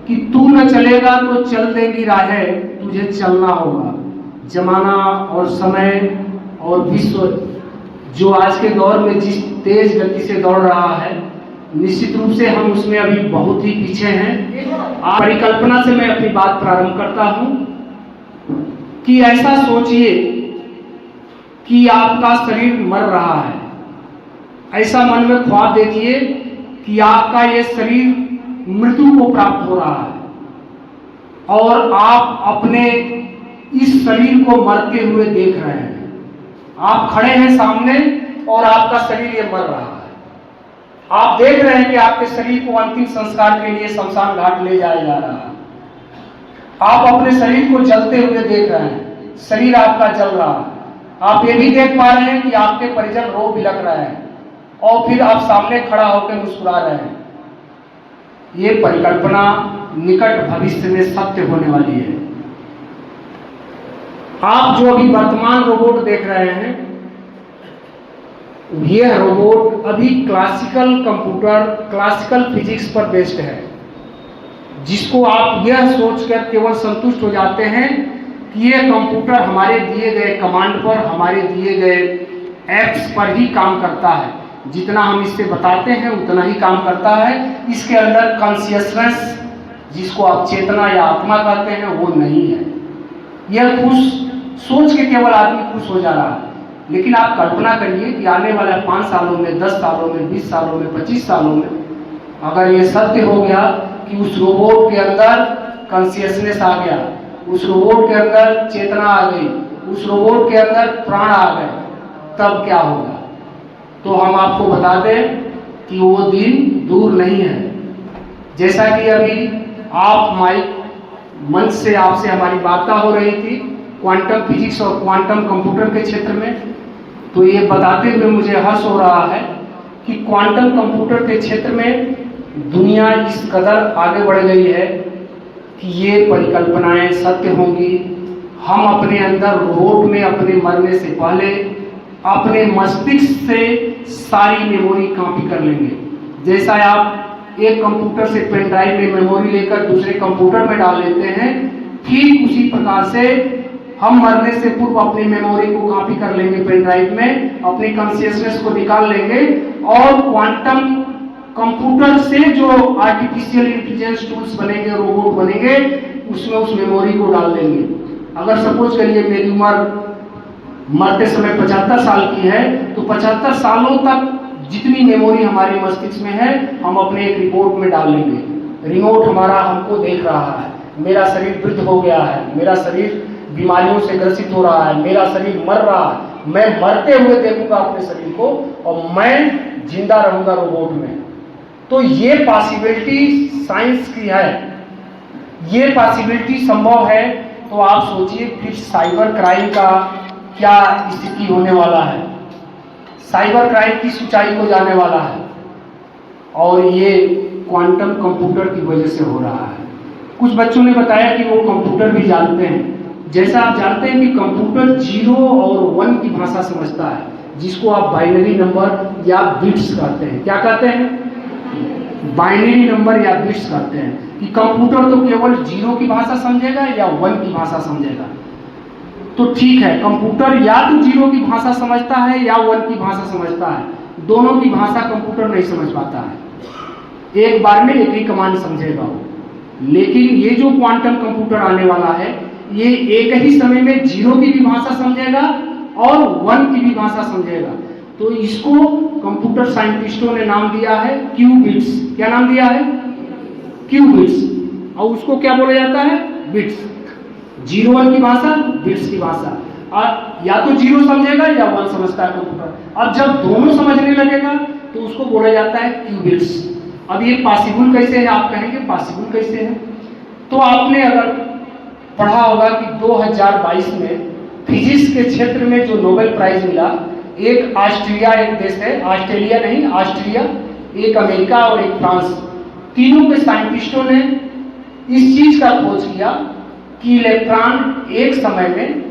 कि तू न चलेगा तो चल देंगी राहें, तुझे चलना होगा। जमाना और समय और विश्व जो आज के दौर में जिस तेज गति से दौड़ रहा है, निश्चित रूप से हम उसमें अभी बहुत ही पीछे हैं। परिकल्पना से मैं अपनी बात प्रारंभ करता हूं कि ऐसा सोचिए कि आपका शरीर मर रहा है। ऐसा मन में ख्वाब देखिए कि आपका ये शरीर मृत्यु को प्राप्त हो रहा है और आप अपने इस शरीर को मरते हुए देख रहे हैं। आप खड़े हैं सामने और आपका शरीर ये मर रहा है। आप देख रहे हैं कि आपके शरीर को अंतिम संस्कार के लिए शमशान घाट ले जाया जा रहा है। आप अपने शरीर को जलते हुए देख रहे हैं, शरीर आपका जल रहा है। आप ये भी देख पा रहे हैं कि आपके परिजन रो बिलख रहे हैं और फिर आप सामने खड़ा होकर मुस्कुरा रहे हैं। ये परिकल्पना निकट भविष्य में सत्य होने वाली है। आप जो अभी वर्तमान रोबोट देख रहे हैं, यह रोबोट अभी क्लासिकल कंप्यूटर, क्लासिकल फिजिक्स पर बेस्ड है, जिसको आप यह सोचकर केवल संतुष्ट हो जाते हैं कि यह कंप्यूटर हमारे दिए गए कमांड पर, हमारे दिए गए एप्स पर ही काम करता है। जितना हम इससे बताते हैं उतना ही काम करता है। इसके अंदर कॉन्शियसनेस, जिसको आप चेतना या आत्मा कहते हैं, वो नहीं है। यह खुश सोच के केवल आदमी खुश हो जा रहा है। लेकिन आप कल्पना करिए कि आने वाले 5 सालों में, 10 सालों में, 20 सालों में, 25 सालों में अगर ये सत्य हो गया कि उस रोबोट के अंदर कॉन्शियसनेस आ गया, उस रोबोट के अंदर चेतना आ गई, उस रोबोट के अंदर प्राण आ गए, तब क्या होगा? तो हम आपको बता दें कि वो दिन दूर नहीं है। जैसा कि अभी आप माइक मंच से आपसे हमारी वार्ता हो रही थी क्वांटम फिजिक्स और क्वांटम कंप्यूटर के क्षेत्र में, तो ये बताते हुए मुझे हर्ष हो रहा है कि क्वांटम कंप्यूटर के क्षेत्र में दुनिया इस कदर आगे बढ़ गई है कि ये परिकल्पनाएं सत्य होंगी। हम अपने अंदर रोबोट में अपने मरने से पहले अपने मस्तिष्क से सारी मेमोरी कॉपी कर लेंगे। जैसा आप एक कंप्यूटर से पेन ड्राइव में मेमोरी लेकर दूसरे कंप्यूटर में डाल लेते हैं, ठीक उसी प्रकार से हम मरने से पूर्व अपनी मेमोरी को कॉपी कर लेंगे पेन ड्राइव में, अपनी कॉन्शियसनेस को निकाल लेंगे और क्वांटम कंप्यूटर से जो आर्टिफिशियल इंटेलिजेंस टूल्स बनेंगे, रोबोट बनेंगे, उसमें उस मेमोरी को डाल देंगे। अगर सपोज करिए मेरी उम्र मरते समय 75 साल की है, तो 75 सालों तक जितनी मेमोरी हमारे मस्तिष्क में है हम अपने एक रिपोर्ट में डाल लेंगे। रिमोट हमारा हमको देख रहा है, मेरा शरीर वृद्ध हो गया है, मेरा शरीर बीमारियों से ग्रसित हो रहा है, मेरा शरीर मर रहा है, मैं मरते हुए देखूंगा अपने शरीर को और मैं जिंदा रहूंगा रोबोट में। तो ये पॉसिबिलिटी साइंस की है, ये पॉसिबिलिटी संभव है। तो आप सोचिए फिर साइबर क्राइम का क्या स्थिति होने वाला है। साइबर क्राइम की ऊंचाई को जाने वाला है और ये क्वांटम कंप्यूटर की वजह से हो रहा है। कुछ बच्चों ने बताया कि वो कंप्यूटर भी जानते हैं। जैसा आप जानते हैं कि कंप्यूटर 0 और 1 की भाषा समझता है, जिसको आप बाइनरी नंबर या बिट्स कहते हैं। क्या कहते हैं? बाइनरी नंबर या बिट्स कहते हैं। कि कंप्यूटर तो केवल 0 की भाषा समझेगा या 1 की भाषा समझेगा। तो ठीक है, कंप्यूटर या तो 0 की भाषा समझता है या 1 की भाषा समझता है, दोनों की भाषा कंप्यूटर नहीं समझ पाता है। एक बार में एक ही कमांड समझेगा वो। लेकिन ये जो क्वांटम कंप्यूटर आने वाला है, ये एक ही समय में 0 की भी भाषा समझेगा और 1 की भी भाषा समझेगा। तो इसको कंप्यूटर साइंटिस्टों ने नाम दिया है क्यूबिट्स। क्या नाम दिया है? क्यूबिट्स। और उसको क्या बोला जाता है? बिट्स। 0-1 की भाषा, बिट्स की भाषा। और या तो 0 समझेगा या 1 समझता है कंप्यूटर। अब जब दोनों समझने लगेगा तो उसको बोला जाता है क्यूबिट्स। अब ये पॉसिबल कैसे है? आप कहेंगे पॉसिबल कैसे है? तो आपने अगर पढ़ा होगा कि 2022 में फिजिक्स के क्षेत्र में जो नोबेल प्राइज मिला, एक ऑस्ट्रिया एक देश है, ऑस्ट्रेलिया नहीं ऑस्ट्रिया, एक अमेरिका और एक फ्रांस, तीनों के साइंटिस्टों ने इस चीज का खोज किया कि इलेक्ट्रॉन एक समय में